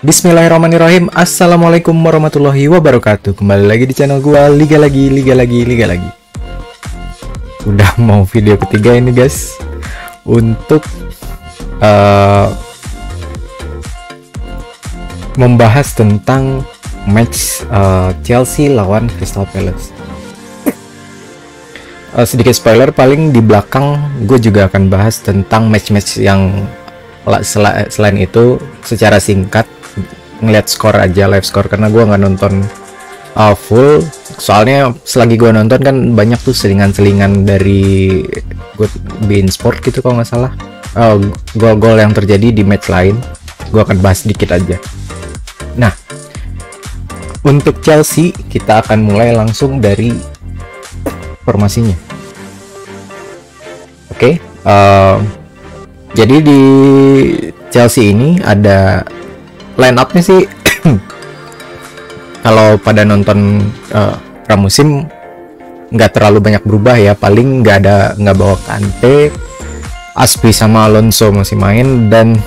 Bismillahirrahmanirrahim. Assalamualaikum warahmatullahi wabarakatuh. Kembali lagi di channel gua, Liga Lagi. Udah mau video ketiga ini guys, untuk membahas tentang match Chelsea lawan Crystal Palace. Sedikit spoiler, paling di belakang gue juga akan bahas tentang match-match yang selain itu secara singkat, ngeliat skor aja, live skor, karena gue nggak nonton full. Soalnya selagi gue nonton kan banyak tuh selingan-selingan dari beIN Sport gitu kalau nggak salah, gol-gol yang terjadi di match lain. Gue akan bahas sedikit aja. Nah, untuk Chelsea kita akan mulai langsung dari formasinya. Oke, jadi di Chelsea ini ada line up-nya sih. Kalau pada nonton pramusim nggak terlalu banyak berubah ya, paling nggak bawa Kante, Aspi sama Alonso masih main, dan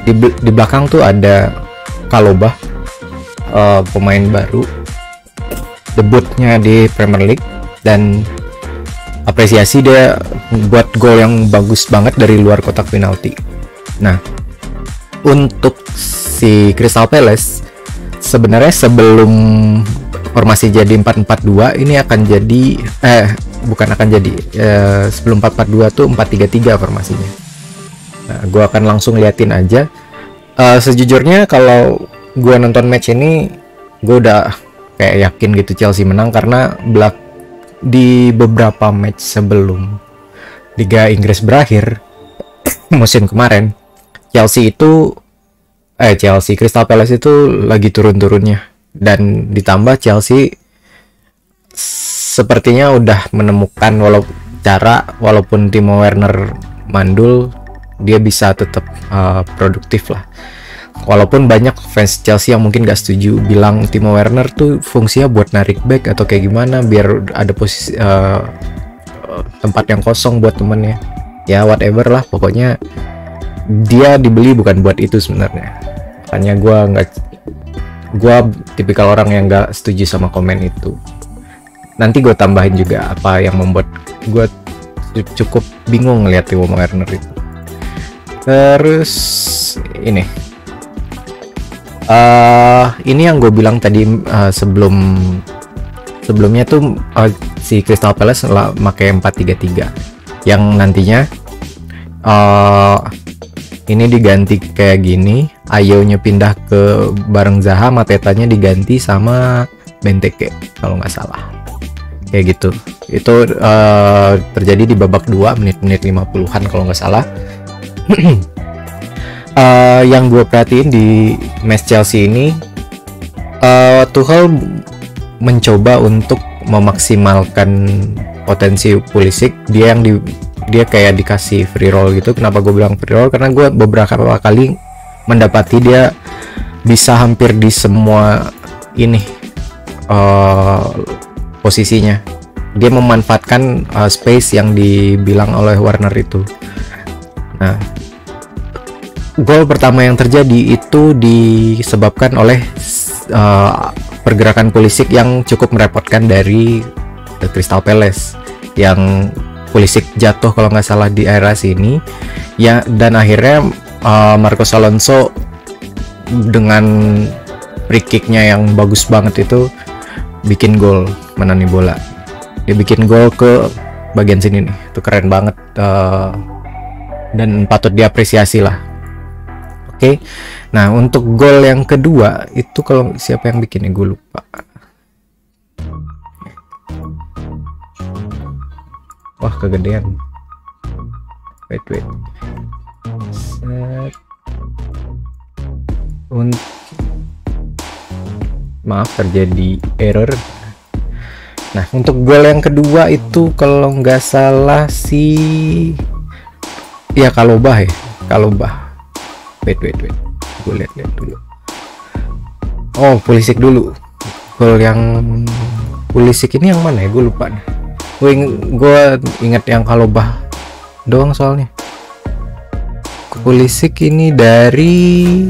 di belakang tuh ada Kalobah, pemain baru debutnya di Premier League, dan apresiasi dia buat gol yang bagus banget dari luar kotak penalti. Nah, untuk si Crystal Palace sebenarnya sebelum formasi jadi 4-4-2 ini akan jadi sebelum 4-4-2 tuh 4-3-3 formasinya. Nah, gue akan langsung liatin aja. Sejujurnya kalau gue nonton match ini, gue udah kayak yakin gitu Chelsea menang, karena di beberapa match sebelum Liga Inggris berakhir musim kemarin, Crystal Palace itu lagi turun-turunnya, dan ditambah Chelsea sepertinya udah menemukan walaupun Timo Werner mandul, dia bisa tetap produktif lah. Walaupun banyak fans Chelsea yang mungkin gak setuju, bilang Timo Werner tuh fungsinya buat narik back atau kayak gimana biar ada posisi tempat yang kosong buat temennya. Ya whatever lah, pokoknya dia dibeli bukan buat itu sebenarnya. Makanya gue tipikal orang yang gak setuju sama komen itu. Nanti gue tambahin juga apa yang membuat gue cukup bingung ngeliat Timo Werner itu. Terus ini yang gue bilang tadi, sebelumnya tuh si Crystal Palace pakai 4-3-3 yang nantinya ini diganti kayak gini. Ayonya pindah ke bareng Zaha, Matetanya diganti sama Benteke kalau nggak salah, kayak gitu. Itu terjadi di babak 2 menit-menit 50-an kalau nggak salah. Yang gue perhatiin di match Chelsea ini, Tuchel mencoba untuk memaksimalkan potensi Pulisic. Dia kayak dikasih free roll gitu. Kenapa gue bilang free roll? Karena gue beberapa kali mendapati dia bisa hampir di semua posisinya. Dia memanfaatkan space yang dibilang oleh Werner itu. Nah, gol pertama yang terjadi itu disebabkan oleh pergerakan Pulisic yang cukup merepotkan dari Crystal Palace, yang Pulisic jatuh kalau nggak salah di area sini ya, dan akhirnya Marcos Alonso dengan free kicknya yang bagus banget itu bikin gol, menani bola. Dia bikin gol ke bagian sini nih, itu keren banget, dan patut diapresiasi lah. Oke. Nah, untuk gol yang kedua itu kalau siapa yang bikin, gue lupa. Wah, kegedean. Wait. Maaf, terjadi error. Nah, untuk gol yang kedua itu kalau nggak salah Kalobah. Wait, gue lihat dulu. Oh, Pulisic dulu. Gol yang Pulisic ini yang mana ya? Gue lupa nih. Gue ingat yang Kalobah doang soalnya. Pulisic ini dari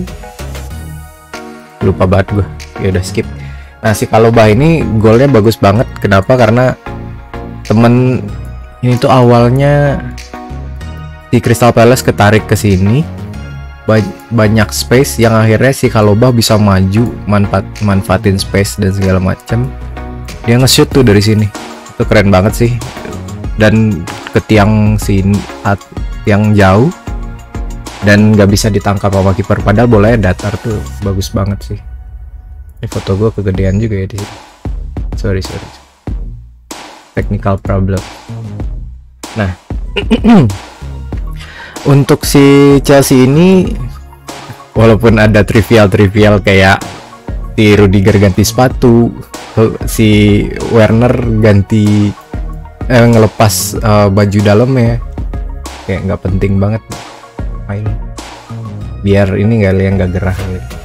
lupa banget gue, ya udah skip. Nah si Kalobah ini golnya bagus banget. Kenapa? Karena temen ini tuh awalnya di Crystal Palace ketarik ke sini, banyak space yang akhirnya si Kalobah bisa maju, manfaatin space dan segala macam. Dia nge-shoot tuh dari sini, itu keren banget sih. Dan ke tiang sini, tiang jauh, dan nggak bisa ditangkap sama kiper. Padahal bolanya datar tuh, bagus banget sih. Ini foto gue kegedean juga ya di sini. Sorry. Technical problem. Nah, untuk si Chelsea ini, walaupun ada trivial kayak si Rudiger ganti sepatu, si Werner ganti ngelepas baju dalamnya, kayak nggak penting banget main. Biar ini nggak gerah gitu.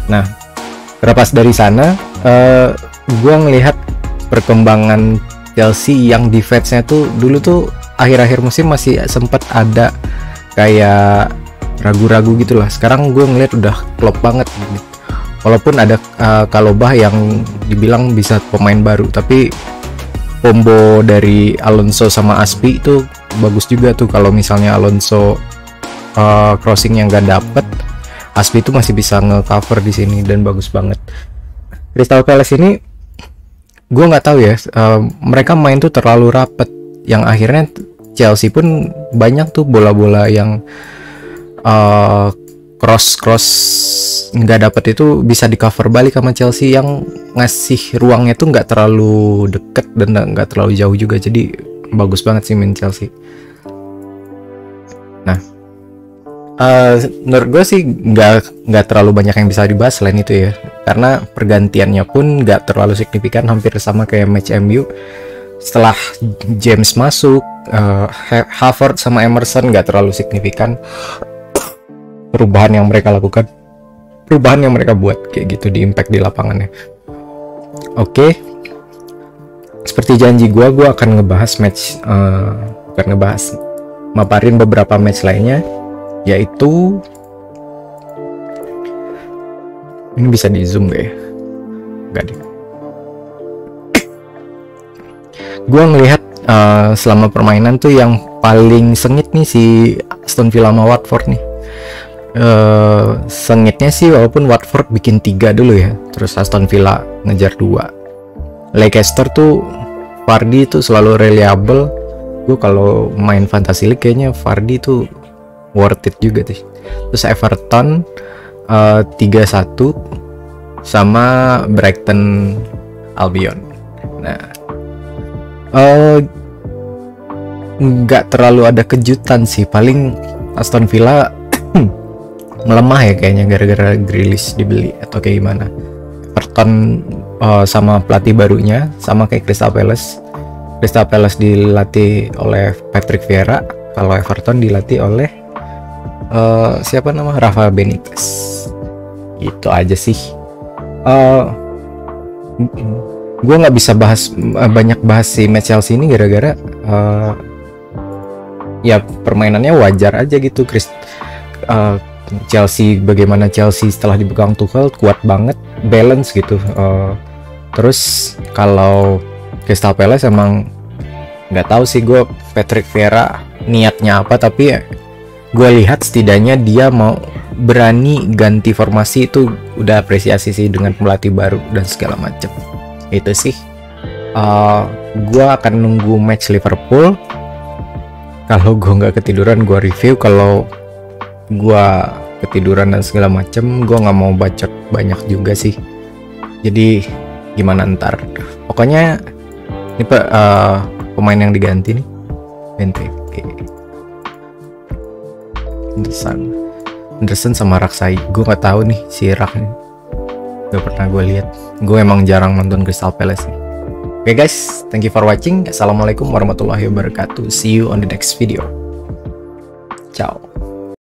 Nah, terlepas dari sana, gue ngelihat perkembangan Chelsea yang defense-nya tuh dulu tuh akhir-akhir musim masih sempat ada kayak ragu-ragu gitulah. Sekarang gue ngelihat udah klop banget gitu. Walaupun ada Kalobah yang dibilang bisa pemain baru, tapi combo dari Alonso sama Aspi itu bagus juga tuh. Kalau misalnya Alonso crossing yang gak dapet, Aspi itu masih bisa nge-cover di sini dan bagus banget. Crystal Palace ini gue nggak tahu ya, mereka main tuh terlalu rapet, yang akhirnya Chelsea pun banyak tuh bola-bola yang cross nggak dapet itu bisa di cover balik sama Chelsea, yang ngasih ruangnya tuh nggak terlalu deket dan nggak terlalu jauh juga. Jadi bagus banget sih main Chelsea. Nah, menurut gue sih nggak terlalu banyak yang bisa dibahas selain itu ya, karena pergantiannya pun nggak terlalu signifikan, hampir sama kayak match MU. Setelah James masuk, Havertz sama Emerson nggak terlalu signifikan perubahan yang mereka lakukan, perubahan yang mereka buat kayak gitu di impact di lapangannya. Oke, seperti janji gue akan ngebahas match, maparin beberapa match lainnya, yaitu ini bisa di zoom gak ya? Enggak deh. Gue ngelihat selama permainan tuh yang paling sengit nih si Aston Villa sama Watford nih. Sengitnya sih walaupun Watford bikin 3 dulu ya, terus Aston Villa ngejar 2. Leicester tuh Vardy tuh selalu reliable. Gue kalau main Fantasy League kayaknya Vardy tuh worth it juga sih. Terus Everton 3-1 sama Brighton Albion. Nah, nggak terlalu ada kejutan sih, paling Aston Villa melemah ya kayaknya gara-gara Grealish dibeli atau kayak gimana. Everton sama pelatih barunya sama kayak Crystal Palace. Crystal Palace dilatih oleh Patrick Vieira, kalau Everton dilatih oleh siapa nama, Rafa Benitez. Itu aja sih. Gue nggak bisa banyak bahas si match Chelsea ini gara-gara ya permainannya wajar aja gitu. Chelsea, bagaimana Chelsea setelah dipegang Tuchel kuat banget, balance gitu. Terus kalau Crystal Palace emang nggak tahu sih gue Patrick Vieira niatnya apa, tapi gue lihat setidaknya dia mau berani ganti formasi, itu udah apresiasi sih dengan pelatih baru dan segala macam. Itu sih. Gue akan nunggu match Liverpool. Kalau gue nggak ketiduran gue review, kalau gua ketiduran dan segala macem gue nggak mau bacot banyak juga sih, jadi gimana ntar. Pokoknya ini pemain yang diganti nih Benteke, Anderson sama Raksai. Gue nggak tahu nih si Rak nih, gak pernah gue lihat. Gue emang jarang nonton Crystal Palace nih. Oke guys, thank you for watching. Assalamualaikum warahmatullahi wabarakatuh. See you on the next video. Ciao.